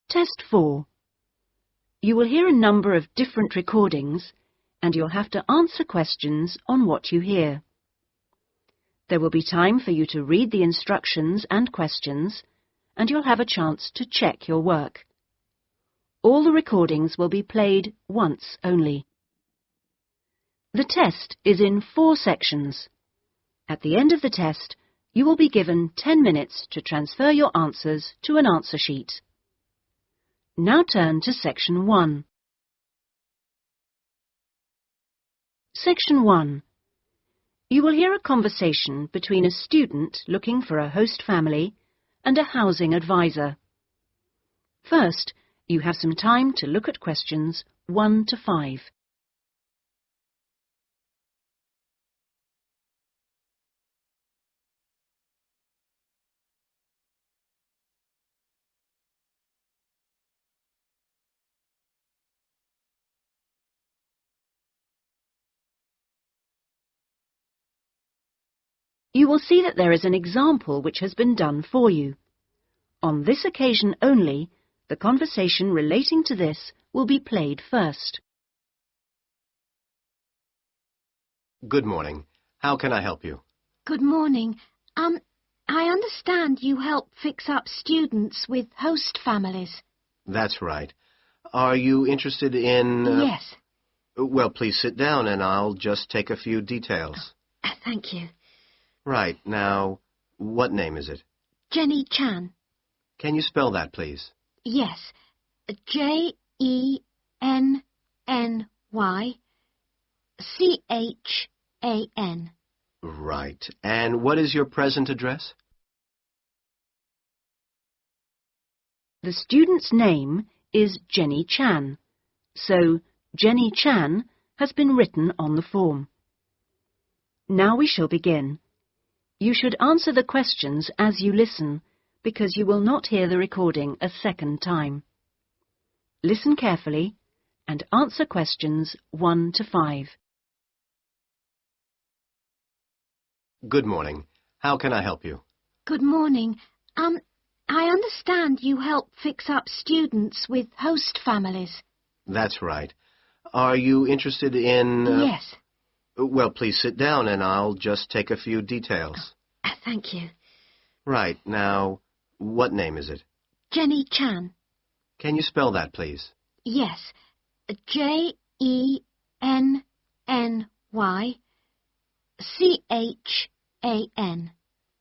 Test 4. You will hear a number of different recordings and you'll have to answer questions on what you hear. There will be time for you to read the instructions and questions and you'll have a chance to check your work. All the recordings will be played once only. The test is in 4 sections. At the end of the test, you will be given 10 minutes to transfer your answers to an answer sheet. Now turn to Section 1. Section 1. You will hear a conversation between a student looking for a host family and a housing advisor. First, you have some time to look at questions 1 to 5. You will see that there is an example which has been done for you. On this occasion only, the conversation relating to this will be played first. Good morning. How can I help you? Good morning. I understand you help fix up students with host families. That's right. Are you interested in... Yes. Well, please sit down and I'll just take a few details. Thank you. Right. Now, what name is it? Jenny Chan. Can you spell that, please? Yes. Jenny-Chan. Right. And what is your present address? The student's name is Jenny Chan, so Jenny Chan has been written on the form. Now we shall begin. You should answer the questions as you listen, because you will not hear the recording a second time. Listen carefully and answer questions 1 to 5. Good morning. How can I help you? Good morning. I understand you help fix up students with host families. That's right. Are you interested in... Yes. Well, please sit down and I'll just take a few details. Thank you. Right. Now, what name is it? Jenny Chan. Can you spell that, please? Yes. Jenny-Chan.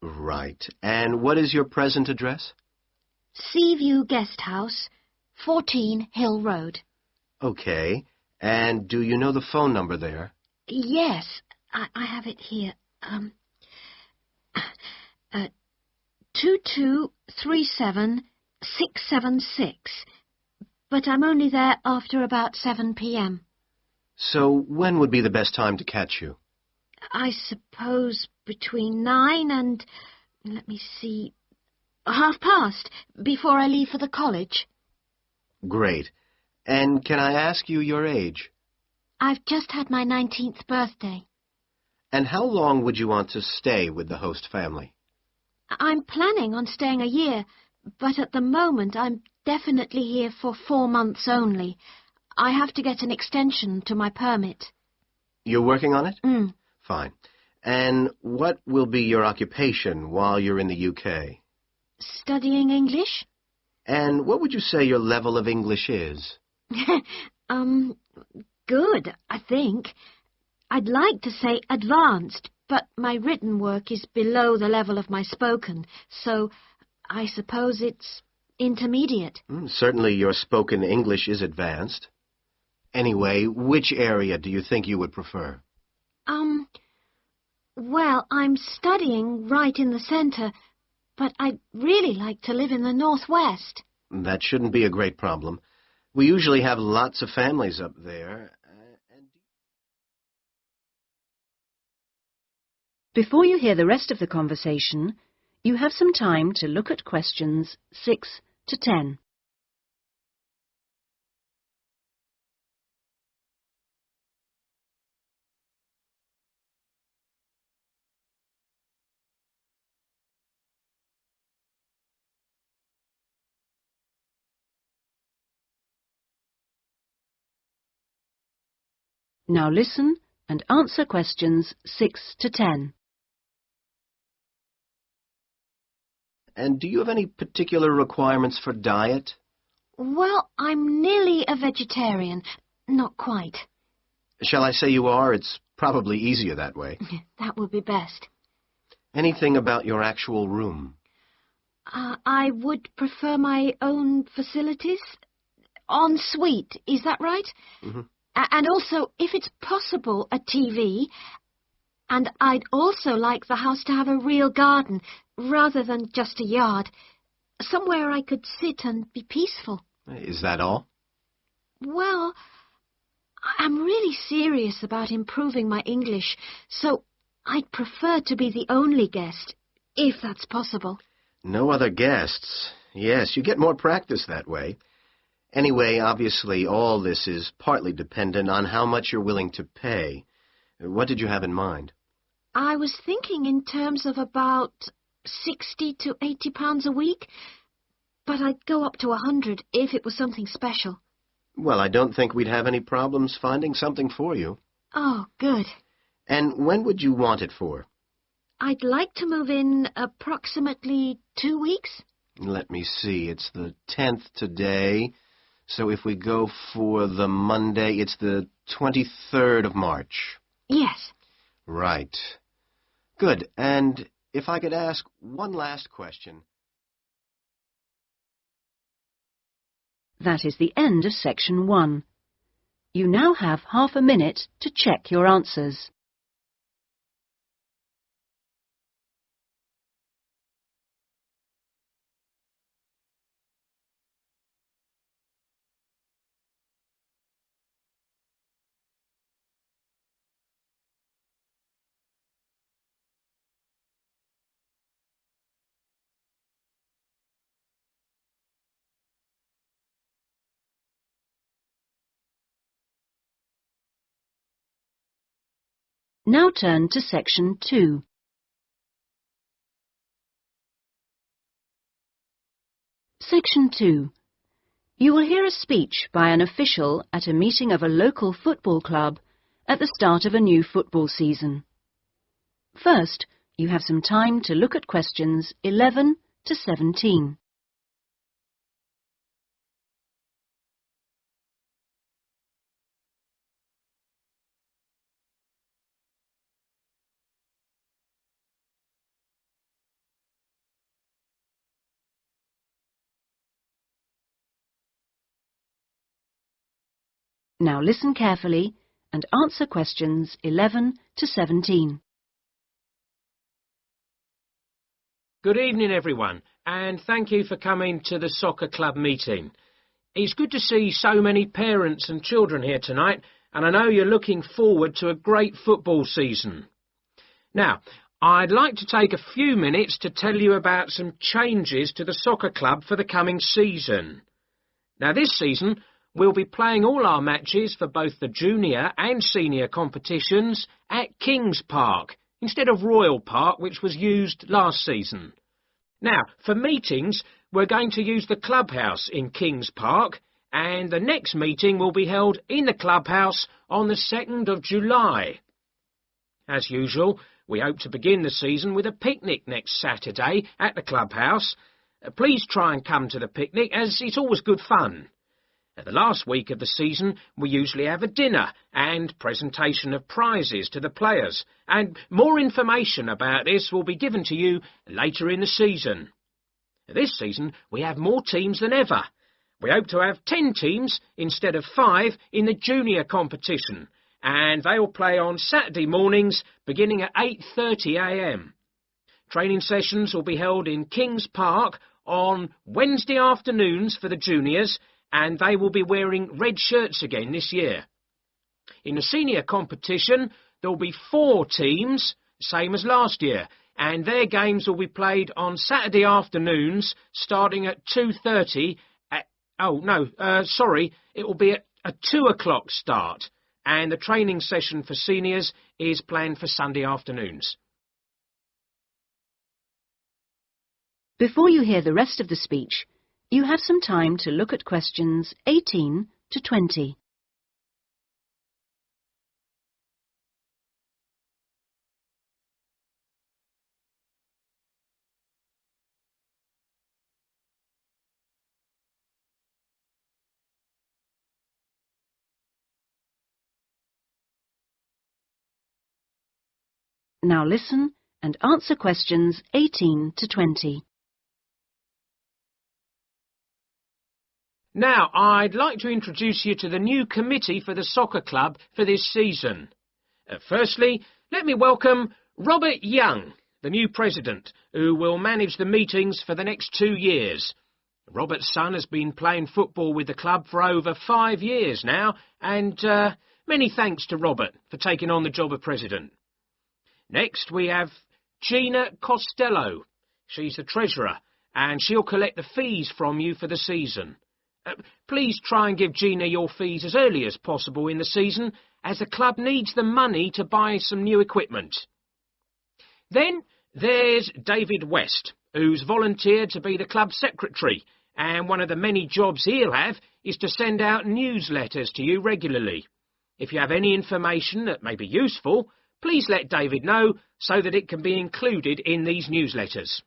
Right. And what is your present address? Seaview Guest House, 14 Hill Road. Okay. And do you know the phone number there? Yes, I have it here. 2237676. But I'm only there after about 7 p.m. So when would be the best time to catch you? I suppose between 9 and, let me see, past, before I leave for the college. Great. And can I ask you your age? I've just had my 19th birthday. And how long would you want to stay with the host family? I'm planning on staying a year, but at the moment I'm definitely here for 4 months only. I have to get an extension to my permit. You're working on it? Mm. Fine. And what will be your occupation while you're in the UK? Studying English? And what would you say your level of English is? Good, I think. I'd like to say advanced, but my written work is below the level of my spoken, so I suppose it's intermediate. Certainly your spoken English is advanced. Anyway, which area do you think you would prefer? Well, I'm studying right in the centre, but I'd really like to live in the northwest. That shouldn't be a great problem. We usually have lots of families up there. Before you hear the rest of the conversation, you have some time to look at questions 6 to 10. Now listen and answer questions 6 to 10. And do you have any particular requirements for diet? Well, I'm nearly a vegetarian. Not quite. Shall I say you are? It's probably easier that way. That would be best. Anything about your actual room? I would prefer my own facilities. En suite, is that right? Mm-hmm. And also, if it's possible, a TV. And I'd also like the house to have a real garden, rather than just a yard. Somewhere I could sit and be peaceful. Is that all? Well, I'm really serious about improving my English, so I'd prefer to be the only guest, if that's possible. No other guests. Yes, you get more practice that way. Anyway, obviously, all this is partly dependent on how much you're willing to pay. What did you have in mind? I was thinking in terms of about 60 to 80 pounds a week, but I'd go up to 100 if it was something special. Well, I don't think we'd have any problems finding something for you. Oh, good. And when would you want it for? I'd like to move in approximately 2 weeks. Let me see, it's the 10th today, so if we go for the Monday, it's the 23rd of March. Yes. Right. Good, and if I could ask one last question. That is the end of section 1. You now have half a minute to check your answers. Now turn to section 2. Section 2. You will hear a speech by an official at a meeting of a local football club at the start of a new football season. First, you have some time to look at questions 11 to 17. Now listen carefully and answer questions 11 to 17. Good evening, everyone, and thank you for coming to the soccer club meeting. It's good to see so many parents and children here tonight, and I know you're looking forward to a great football season. Now, I'd like to take a few minutes to tell you about some changes to the soccer club for the coming season. Now, this season, we'll be playing all our matches for both the junior and senior competitions at Kings Park, instead of Royal Park, which was used last season. Now, for meetings, we're going to use the clubhouse in Kings Park, and the next meeting will be held in the clubhouse on the 2nd of July. As usual, we hope to begin the season with a picnic next Saturday at the clubhouse. Please try and come to the picnic, as it's always good fun. At the last week of the season, we usually have a dinner and presentation of prizes to the players, and more information about this will be given to you later in the season. This season, we have more teams than ever. We hope to have 10 teams instead of 5 in the junior competition, and they will play on Saturday mornings beginning at 8:30 a.m. Training sessions will be held in Kings Park on Wednesday afternoons for the juniors, and they will be wearing red shirts again this year. In the senior competition, there will be 4 teams, same as last year, and their games will be played on Saturday afternoons, starting at 2:30. It will be at a 2 o'clock start, and the training session for seniors is planned for Sunday afternoons. Before you hear the rest of the speech, you have some time to look at questions 18 to 20. Now listen and answer questions 18 to 20. Now, I'd like to introduce you to the new committee for the soccer club for this season. Firstly, let me welcome Robert Young, the new president, who will manage the meetings for the next 2 years. Robert's son has been playing football with the club for over 5 years now, and many thanks to Robert for taking on the job of president. Next, we have Gina Costello. She's the treasurer, and she'll collect the fees from you for the season. Please try and give Gina your fees as early as possible in the season, as the club needs the money to buy some new equipment. Then there's David West, who's volunteered to be the club secretary, and one of the many jobs he'll have is to send out newsletters to you regularly. If you have any information that may be useful, please let David know so that it can be included in these newsletters.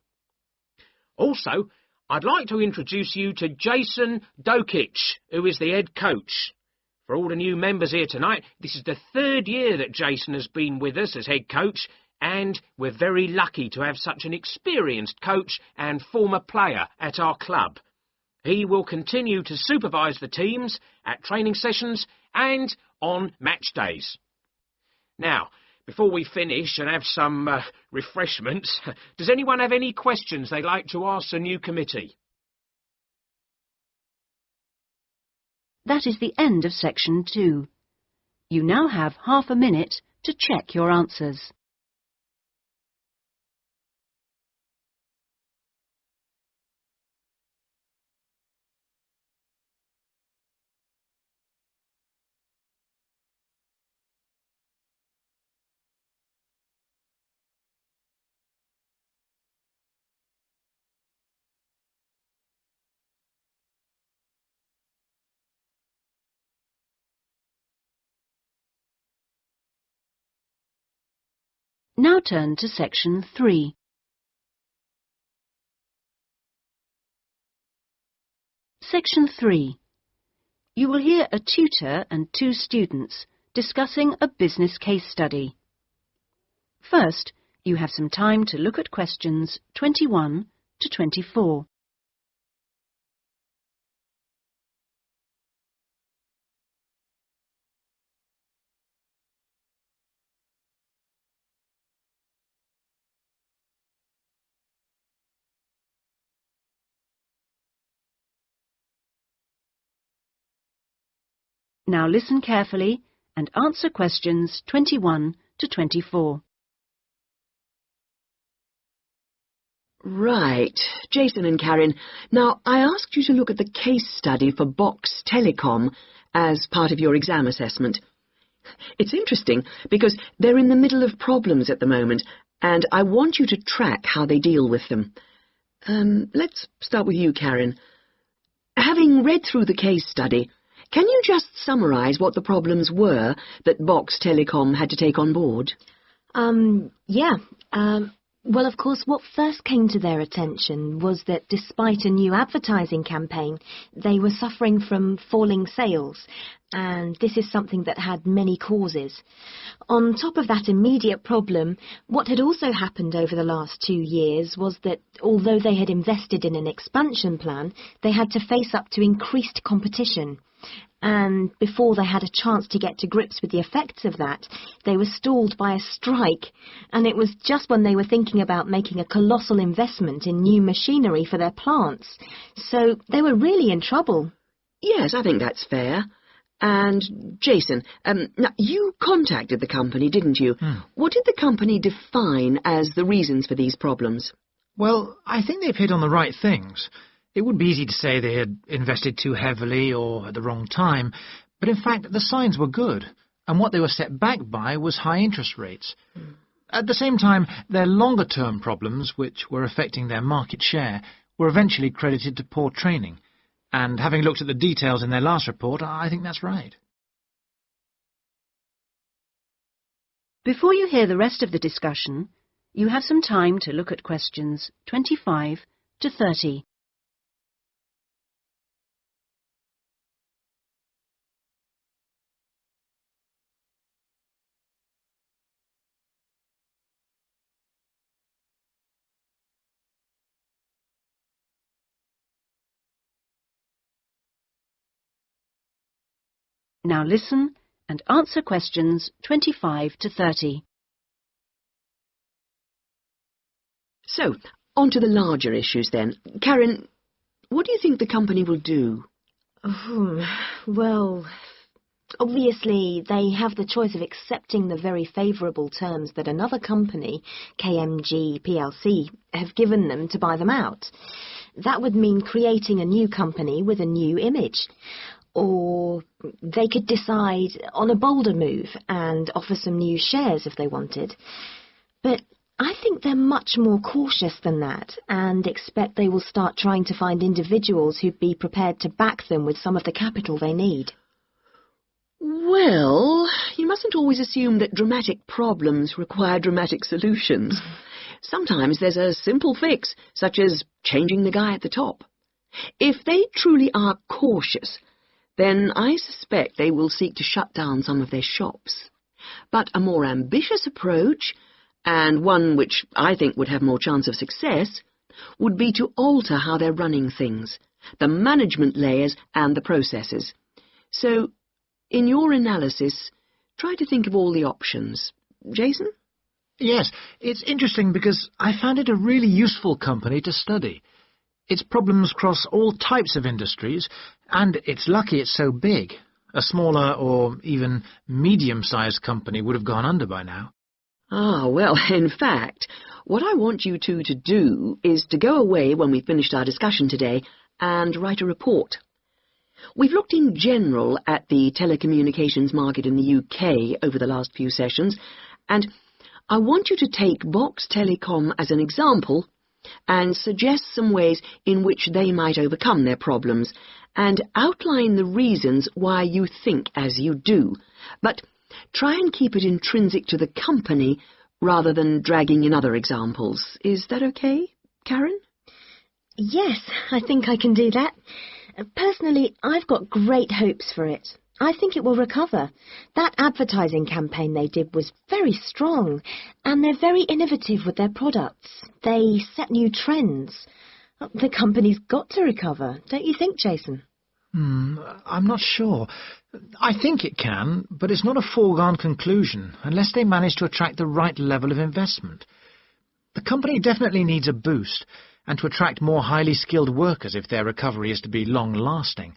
Also, I'd like to introduce you to Jason Dokic, who is the head coach. For all the new members here tonight, this is the 3rd year that Jason has been with us as head coach, and we're very lucky to have such an experienced coach and former player at our club. He will continue to supervise the teams at training sessions and on match days. Now, before we finish and have some refreshments, does anyone have any questions they'd like to ask the new committee? That is the end of section 2. You now have half a minute to check your answers. Now turn to section 3. Section 3. You will hear a tutor and 2 students discussing a business case study. First, you have some time to look at questions 21 to 24. Now listen carefully and answer questions 21 to 24. Right. Jason and Karen, now I asked you to look at the case study for Box Telecom as part of your exam assessment. It's interesting because they're in the middle of problems at the moment, and I want you to track how they deal with them. Let's start with you, Karen. Having read through the case study, can you just summarise what the problems were that Box Telecom had to take on board? Yeah. Well, of course, what first came to their attention was that despite a new advertising campaign, they were suffering from falling sales, and this is something that had many causes. On top of that immediate problem, what had also happened over the last 2 years was that although they had invested in an expansion plan, they had to face up to increased competition. And before they had a chance to get to grips with the effects of that, they were stalled by a strike, and it was just when they were thinking about making a colossal investment in new machinery for their plants. So they were really in trouble. Yes, I think that's fair. And, Jason, now you contacted the company, didn't you? What did the company define as the reasons for these problems? Well, I think they've hit on the right things. It would be easy to say they had invested too heavily or at the wrong time, but in fact the signs were good, and what they were set back by was high interest rates. At the same time, their longer-term problems, which were affecting their market share, were eventually credited to poor training. And having looked at the details in their last report, I think that's right. Before you hear the rest of the discussion, you have some time to look at questions 25 to 30. Now listen and answer questions 25 to 30. So, on to the larger issues then. Karen, what do you think the company will do? Well, obviously they have the choice of accepting the very favourable terms that another company, KMG plc, have given them to buy them out. That would mean creating a new company with a new image. Or they could decide on a bolder move and offer some new shares if they wanted. But I think they're much more cautious than that and expect they will start trying to find individuals who'd be prepared to back them with some of the capital they need. Well, you mustn't always assume that dramatic problems require dramatic solutions. Sometimes there's a simple fix, such as changing the guy at the top. If they truly are cautious, then I suspect they will seek to shut down some of their shops. But a more ambitious approach, and one which I think would have more chance of success, would be to alter how they're running things, the management layers and the processes. So, in your analysis, try to think of all the options. Jason? Yes, it's interesting because I found it a really useful company to study. Its problems cross all types of industries, and it's lucky it's so big. A smaller or even medium-sized company would have gone under by now. Ah, well, in fact, what I want you two to do is to go away when we've finished our discussion today and write a report. We've looked in general at the telecommunications market in the UK over the last few sessions, and I want you to take Box Telecom as an example and suggest some ways in which they might overcome their problems, and outline the reasons why you think as you do. But try and keep it intrinsic to the company rather than dragging in other examples. Is that okay, Karen? Yes, I think I can do that. Personally, I've got great hopes for it. I think it will recover. That advertising campaign they did was very strong, and they're very innovative with their products. They set new trends. The company's got to recover, don't you think, Jason? I'm not sure. I think it can, but it's not a foregone conclusion unless they manage to attract the right level of investment. The company definitely needs a boost, and to attract more highly skilled workers if their recovery is to be long-lasting.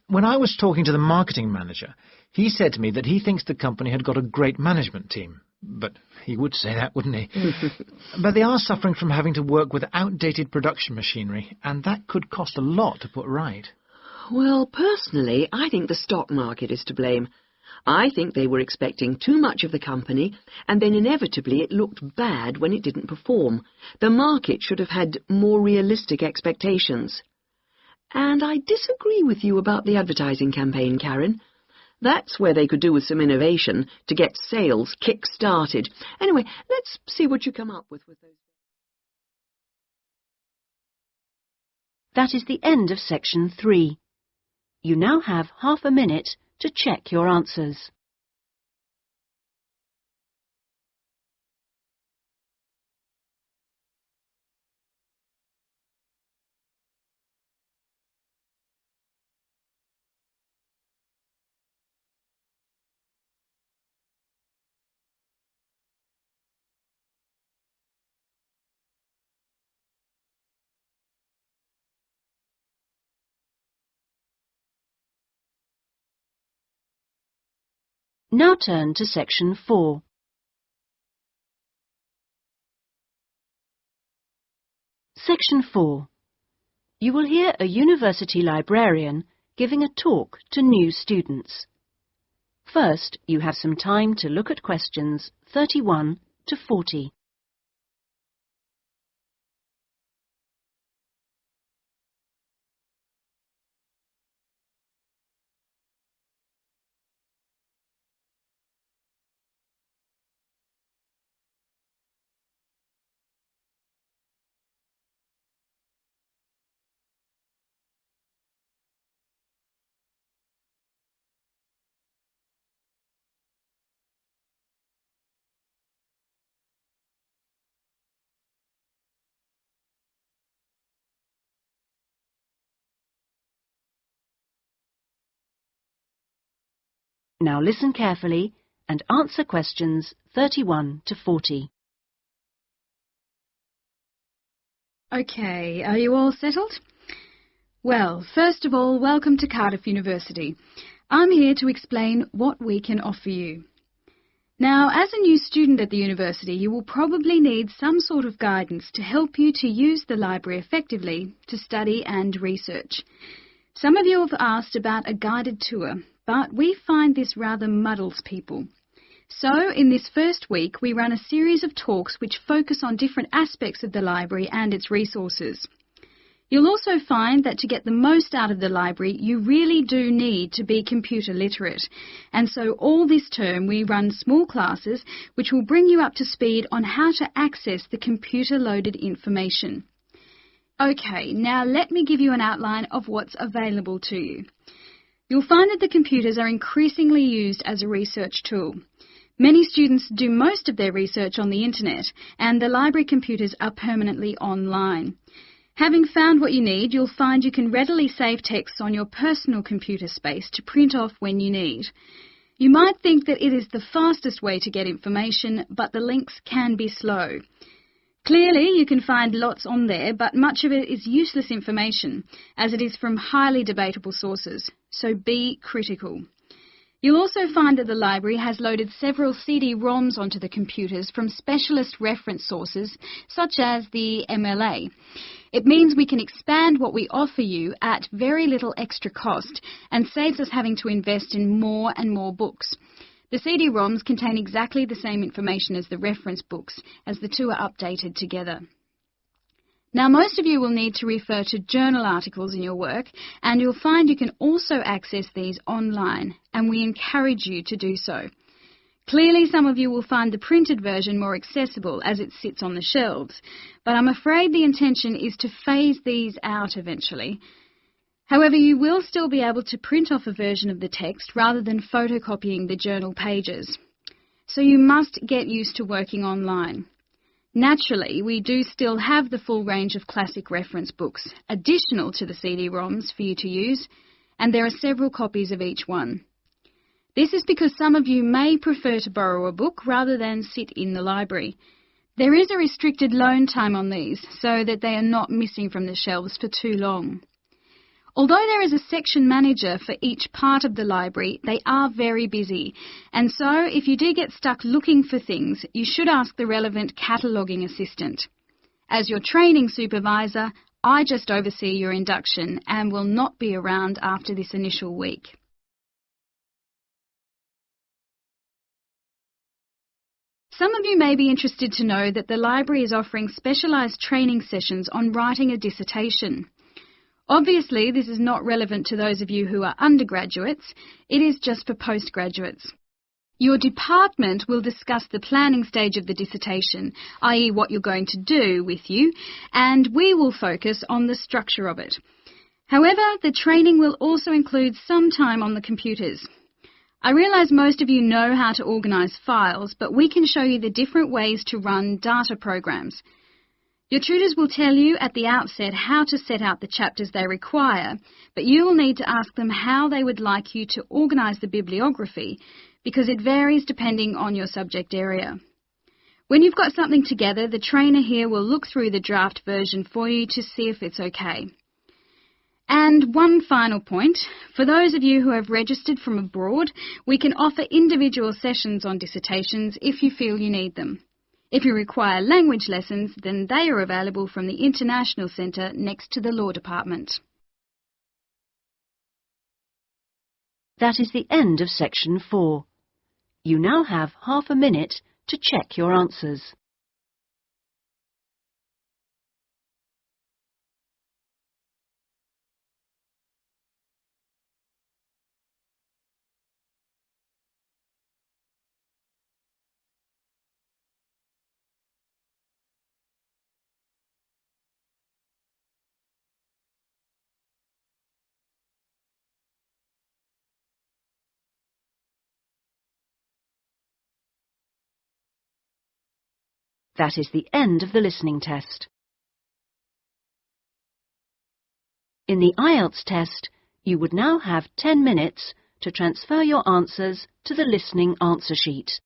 When I was talking to the marketing manager, he said to me that he thinks the company had got a great management team. But he would say that, wouldn't he? But they are suffering from having to work with outdated production machinery, and that could cost a lot to put right. Well, personally, I think the stock market is to blame. I think they were expecting too much of the company, and then inevitably it looked bad when it didn't perform. The market should have had more realistic expectations. And I disagree with you about the advertising campaign, Karen. That's where they could do with some innovation to get sales kick-started. Anyway, let's see what you come up with those. That is the end of section 3. You now have half a minute to check your answers. Now turn to section 4. Section 4. You will hear a university librarian giving a talk to new students. First, you have some time to look at questions 31 to 40. Now listen carefully and answer questions 31 to 40. OK, are you all settled? Well, first of all, welcome to Cardiff University. I'm here to explain what we can offer you. Now, as a new student at the university, you will probably need some sort of guidance to help you to use the library effectively to study and research. Some of you have asked about a guided tour, but we find this rather muddles people. So, in this first week, we run a series of talks which focus on different aspects of the library and its resources. You'll also find that to get the most out of the library, you really do need to be computer literate. And so all this term we run small classes which will bring you up to speed on how to access the computer-loaded information. OK, now let me give you an outline of what's available to you. You'll find that the computers are increasingly used as a research tool. Many students do most of their research on the internet, and the library computers are permanently online. Having found what you need, you'll find you can readily save texts on your personal computer space to print off when you need. You might think that it is the fastest way to get information, but the links can be slow. Clearly, you can find lots on there, but much of it is useless information, as it is from highly debatable sources, so be critical. You'll also find that the library has loaded several CD-ROMs onto the computers from specialist reference sources, such as the MLA. It means we can expand what we offer you at very little extra cost and saves us having to invest in more and more books. The CD-ROMs contain exactly the same information as the reference books, as the two are updated together. Now, most of you will need to refer to journal articles in your work, and you'll find you can also access these online, and we encourage you to do so. Clearly, some of you will find the printed version more accessible as it sits on the shelves, but I'm afraid the intention is to phase these out eventually. However, you will still be able to print off a version of the text rather than photocopying the journal pages. So you must get used to working online. Naturally, we do still have the full range of classic reference books, additional to the CD-ROMs for you to use, and there are several copies of each one. This is because some of you may prefer to borrow a book rather than sit in the library. There is a restricted loan time on these, so that they are not missing from the shelves for too long. Although there is a section manager for each part of the library, they are very busy, and so if you do get stuck looking for things, you should ask the relevant cataloguing assistant. As your training supervisor, I just oversee your induction and will not be around after this initial week. Some of you may be interested to know that the library is offering specialised training sessions on writing a dissertation. Obviously, this is not relevant to those of you who are undergraduates, it is just for postgraduates. Your department will discuss the planning stage of the dissertation, i.e. what you're going to do with you, and we will focus on the structure of it. However, the training will also include some time on the computers. I realise most of you know how to organise files, but we can show you the different ways to run data programs. Your tutors will tell you at the outset how to set out the chapters they require, but you will need to ask them how they would like you to organise the bibliography, because it varies depending on your subject area. When you've got something together, the trainer here will look through the draft version for you to see if it's okay. And one final point, for those of you who have registered from abroad, we can offer individual sessions on dissertations if you feel you need them. If you require language lessons, then they are available from the International Centre next to the Law Department. That is the end of section 4. You now have half a minute to check your answers. That is the end of the listening test. In the IELTS test, you would now have 10 minutes to transfer your answers to the listening answer sheet.